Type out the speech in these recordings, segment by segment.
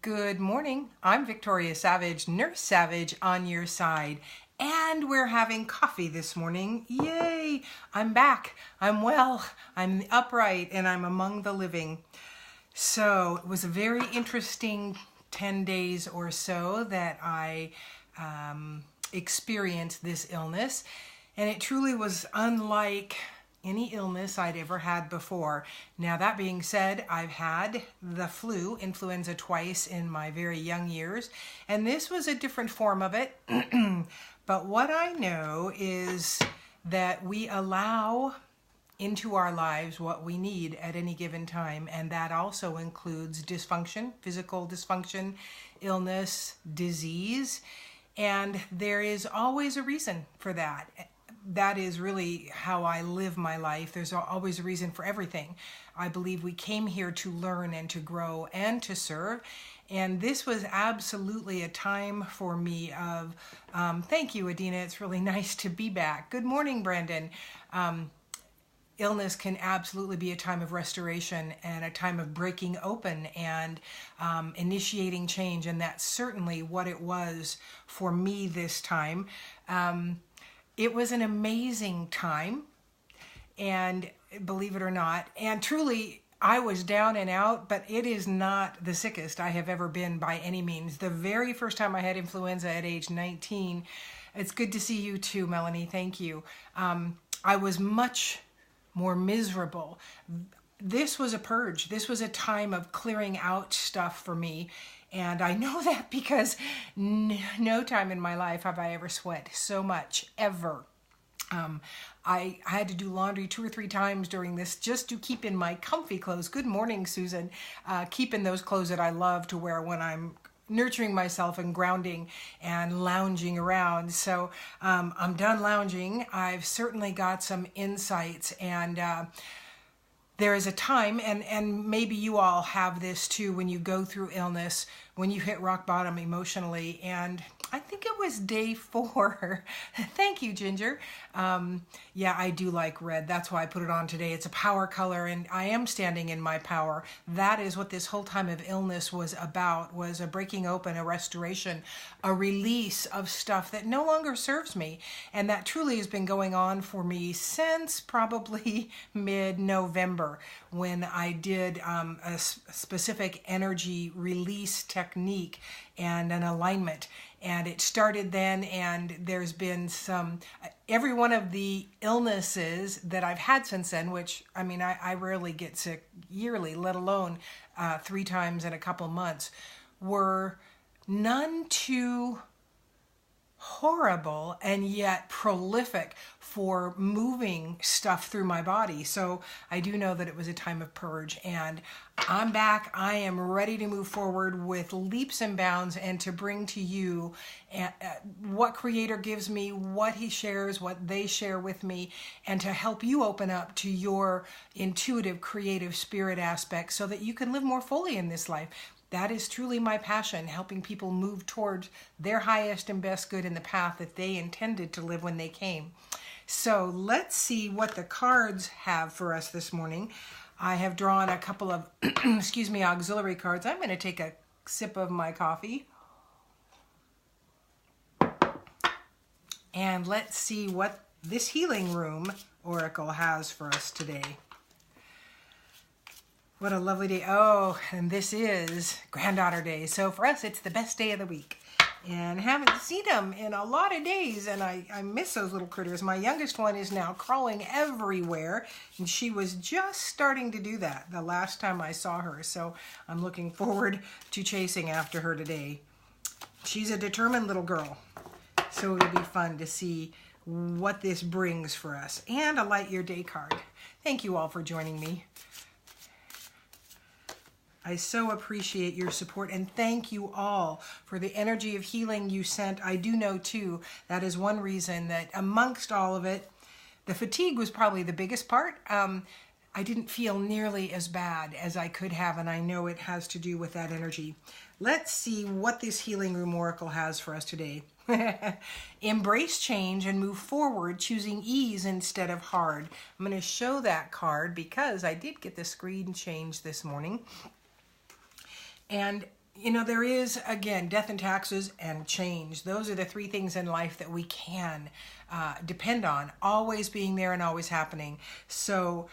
Good morning. I'm Victoria Savage, Nurse Savage on your side. And we're having coffee this morning. Yay! I'm back. I'm well. I'm upright and I'm among the living. So it was a very interesting 10 days or so that I experienced this illness. And it truly was unlike any illness I'd ever had before. Now, that being said, I've had the influenza twice in my very young years, and this was a different form of it. But what I know is that we allow into our lives what we need at any given time, and that also includes dysfunction, physical dysfunction, illness, disease, and there is always a reason for that. That is really how I live my life. There's always a reason for everything. I believe we came here to learn and to grow and to serve. And this was absolutely a time for me of, thank you, Adina. It's really nice to be back. Good morning, Brandon. Illness can absolutely be a time of restoration and a time of breaking open and initiating change. And that's certainly what it was for me this time. It was an amazing time, and believe it or not, and truly I was down and out, but it is not the sickest I have ever been by any means. The very first time I had influenza at age 19, it's good to see you too, Melanie, thank you. I was much more miserable. This was a purge. This was a time of clearing out stuff for me. And I know that because no time in my life have I ever sweat so much, ever. I had to do laundry 2 or 3 times during this just to keep in my comfy clothes. Good morning, Susan. Keep in those clothes that I love to wear when I'm nurturing myself and grounding and lounging around. So I'm done lounging. I've certainly got some insights, and there is a time, and maybe you all have this too, when you go through illness, when you hit rock bottom emotionally, and I think it was day 4. Thank you, Ginger. Yeah, I do like red. That's why I put it on today. It's a power color, and I am standing in my power. That is what this whole time of illness was about, was a breaking open, a restoration, a release of stuff that no longer serves me. And that truly has been going on for me since probably mid-November, when I did a specific energy release technique and an alignment. And it started then, and there's been every one of the illnesses that I've had since then, which, I mean, I rarely get sick yearly, let alone 3 times in a couple months, were none too horrible and yet prolific for moving stuff through my body. So I do know that it was a time of purge, and I'm back. I am ready to move forward with leaps and bounds and to bring to you what Creator gives me, what He shares, what they share with me, and to help you open up to your intuitive, creative spirit aspect so that you can live more fully in this life. That is truly my passion, helping people move towards their highest and best good in the path that they intended to live when they came. So let's see what the cards have for us this morning. I have drawn a couple of, auxiliary cards. I'm going to take a sip of my coffee. And let's see what this healing room oracle has for us today. What a lovely day. Oh, and this is Granddaughter Day. So for us, it's the best day of the week. And haven't seen them in a lot of days, and I miss those little critters. My youngest one is now crawling everywhere, and she was just starting to do that the last time I saw her. So I'm looking forward to chasing after her today. She's a determined little girl, so it'll be fun to see what this brings for us. And a Light Your Day card. Thank you all for joining me. I so appreciate your support, and thank you all for the energy of healing you sent. I do know, too, that is one reason that amongst all of it, the fatigue was probably the biggest part. I didn't feel nearly as bad as I could have, and I know it has to do with that energy. Let's see what this healing room oracle has for us today. Embrace change and move forward, choosing ease instead of hard. I'm going to show that card because I did get the screen changed this morning. And you know, there is, again, death and taxes and change. Those are the three things in life that we can depend on, always being there and always happening. So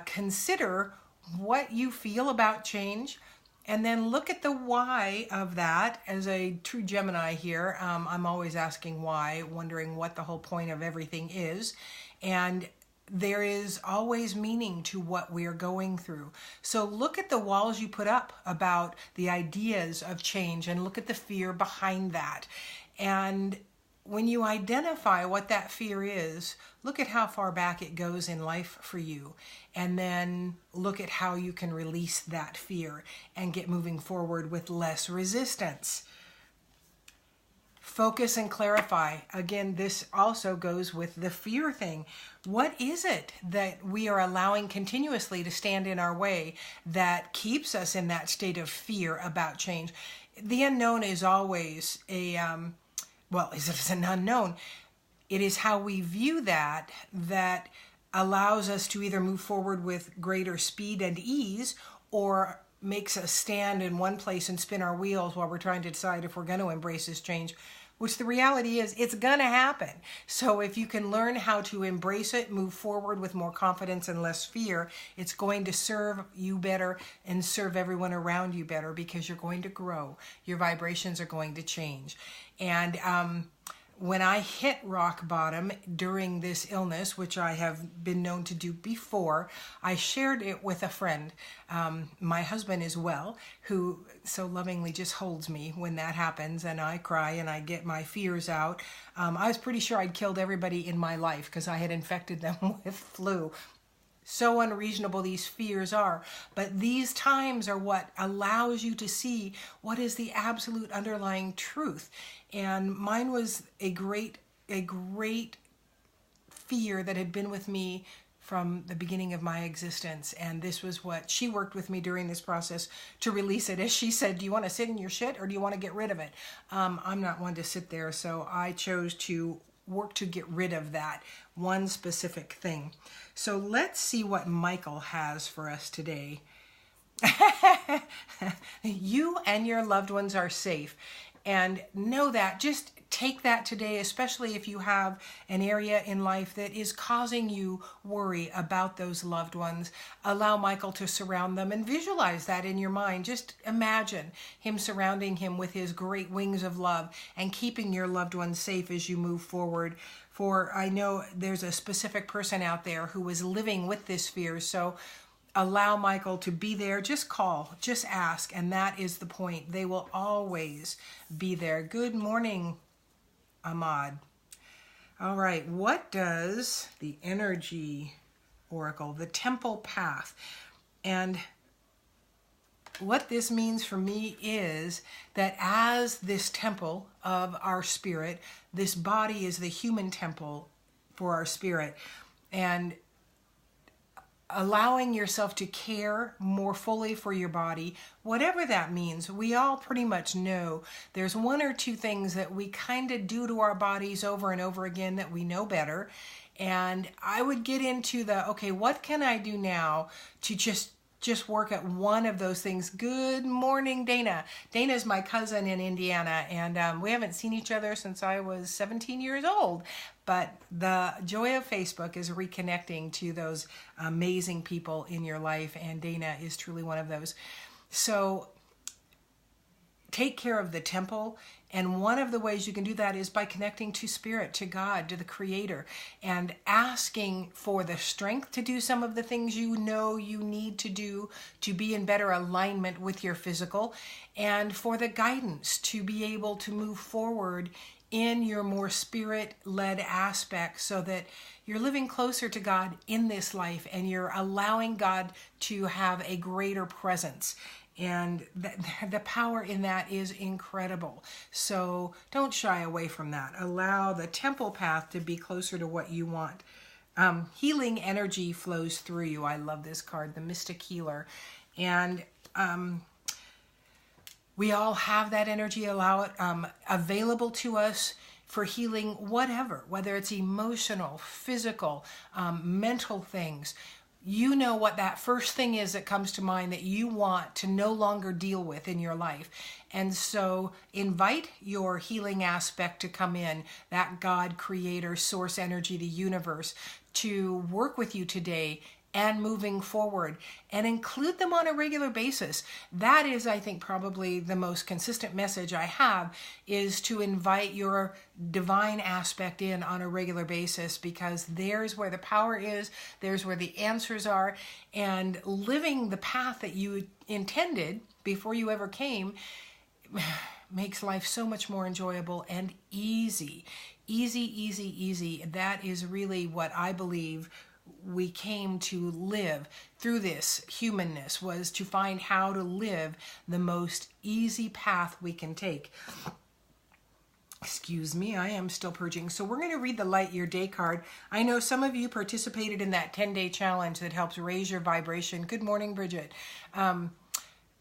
consider what you feel about change, and then look at the why of that. As a true Gemini here, I'm always asking why, wondering what the whole point of everything is. And there is always meaning to what we are going through. So look at the walls you put up about the ideas of change, and look at the fear behind that. And when you identify what that fear is, look at how far back it goes in life for you. And then look at how you can release that fear and get moving forward with less resistance. Focus and clarify. Again, this also goes with the fear thing. What is it that we are allowing continuously to stand in our way that keeps us in that state of fear about change? The unknown is always it's an unknown. It is how we view that allows us to either move forward with greater speed and ease, or makes us stand in one place and spin our wheels while we're trying to decide if we're going to embrace this change, which the reality is it's going to happen. So if you can learn how to embrace it, move forward with more confidence and less fear, it's going to serve you better and serve everyone around you better, because you're going to grow. Your vibrations are going to change. And when I hit rock bottom during this illness, which I have been known to do before, I shared it with a friend, my husband as well, who so lovingly just holds me when that happens, and I cry and I get my fears out. I was pretty sure I'd killed everybody in my life because I had infected them with flu. So unreasonable these fears are. But these times are what allows you to see what is the absolute underlying truth. And mine was a great fear that had been with me from the beginning of my existence. And this was what she worked with me during this process to release it. As she said, do you want to sit in your shit or do you want to get rid of it? I'm not one to sit there, so I chose to work to get rid of that one specific thing. So let's see what Michael has for us today. You and your loved ones are safe. And know that, just take that today, especially if you have an area in life that is causing you worry about those loved ones. Allow Michael to surround them and visualize that in your mind. Just imagine him surrounding him with his great wings of love and keeping your loved ones safe as you move forward. For I know there's a specific person out there who is living with this fear. So allow Michael to be there. Just call, just ask, and that is the point. They will always be there. Good morning, Ahmad. All right, what does the energy oracle, the temple path, and what this means for me is that as this temple of our spirit, this body is the human temple for our spirit, and allowing yourself to care more fully for your body, whatever that means. We all pretty much know there's one or two things that we kind of do to our bodies over and over again that we know better. And I would get into okay, what can I do now to just work at one of those things? Good morning, Dana. Dana's my cousin in Indiana, and we haven't seen each other since I was 17 years old. But the joy of Facebook is reconnecting to those amazing people in your life, and Dana is truly one of those. So take care of the temple, and one of the ways you can do that is by connecting to Spirit, to God, to the Creator, and asking for the strength to do some of the things you know you need to do to be in better alignment with your physical, and for the guidance to be able to move forward in your more spirit-led aspects, so that you're living closer to God in this life and you're allowing God to have a greater presence. And the power in that is incredible. So don't shy away from that. Allow the temple path to be closer to what you want. Healing energy flows through you. I love this card, the Mystic Healer. And we all have that energy. Allow it available to us for healing whatever, whether it's emotional, physical, mental things. you know what that first thing is that comes to mind that you want to no longer deal with in your life. And so invite your healing aspect to come in, that God, creator, source energy, the universe, to work with you today and moving forward, and include them on a regular basis. That is, I think, probably the most consistent message I have, is to invite your divine aspect in on a regular basis, because there's where the power is, there's where the answers are, and living the path that you intended before you ever came makes life so much more enjoyable and easy. Easy, easy, easy. That is really what I believe we came to live through this humanness, was to find how to live the most easy path we can take. Excuse me, I am still purging. So we're going to read the Light Year Day card. I know some of you participated in that 10-day challenge that helps raise your vibration. Good morning, Bridget.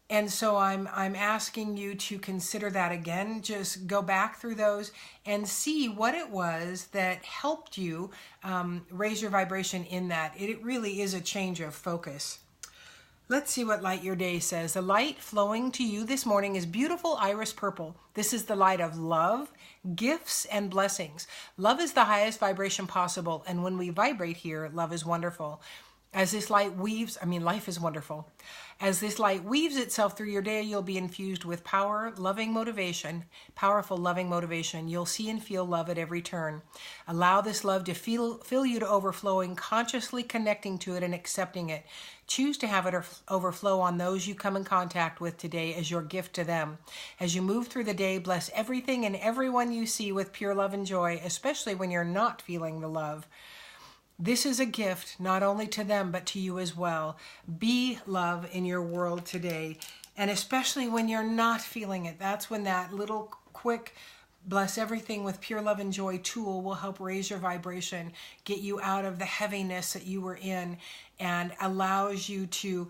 And so I'm asking you to consider that again. Just go back through those and see what it was that helped you raise your vibration in that. It really is a change of focus. Let's see what Light Your Day says. The light flowing to you this morning is beautiful iris purple. This is the light of love, gifts, and blessings. Love is the highest vibration possible, and when we vibrate here, love is wonderful. As this light weaves, life is wonderful. As this light weaves itself through your day, you'll be infused with powerful, loving motivation. You'll see and feel love at every turn. Allow this love to fill you to overflowing, consciously connecting to it and accepting it. Choose to have it overflow on those you come in contact with today as your gift to them. As you move through the day, bless everything and everyone you see with pure love and joy, especially when you're not feeling the love. This is a gift not only to them, but to you as well. Be love in your world today. And especially when you're not feeling it, that's when that little quick bless everything with pure love and joy tool will help raise your vibration, get you out of the heaviness that you were in, and allows you to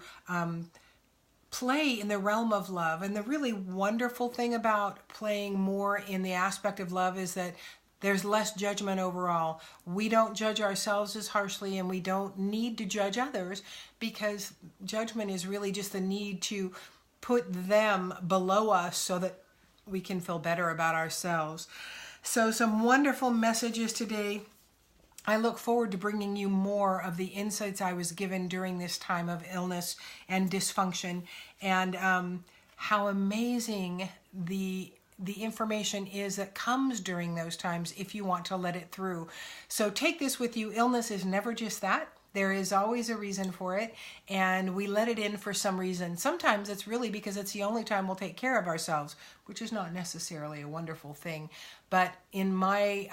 play in the realm of love. And the really wonderful thing about playing more in the aspect of love is that there's less judgment overall. We don't judge ourselves as harshly, and we don't need to judge others, because judgment is really just the need to put them below us so that we can feel better about ourselves. So some wonderful messages today. I look forward to bringing you more of the insights I was given during this time of illness and dysfunction, and how amazing the information is that comes during those times if you want to let it through. So take this with you. Illness is never just that. There is always a reason for it, and we let it in for some reason. Sometimes it's really because it's the only time we'll take care of ourselves, which is not necessarily a wonderful thing. But in my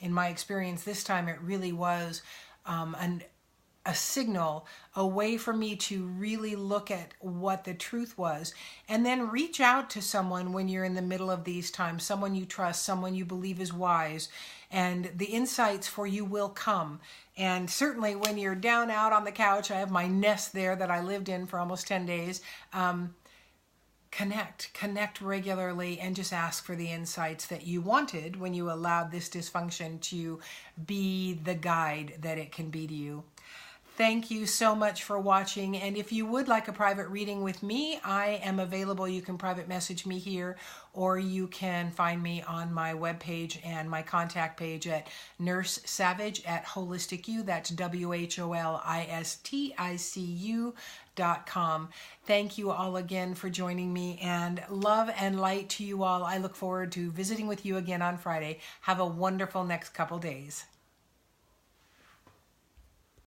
experience this time, it really was a signal, a way for me to really look at what the truth was, and then reach out to someone when you're in the middle of these times, someone you trust, someone you believe is wise, and the insights for you will come. And certainly when you're down out on the couch, I have my nest there that I lived in for almost 10 days, connect regularly, and just ask for the insights that you wanted when you allowed this dysfunction to be the guide that it can be to you. Thank you so much for watching, and if you would like a private reading with me, I am available. You can private message me here, or you can find me on my webpage and my contact page at nursesavage at holisticu. That's WHOLISTICU.com. Thank you all again for joining me, and love and light to you all. I look forward to visiting with you again on Friday. Have a wonderful next couple days.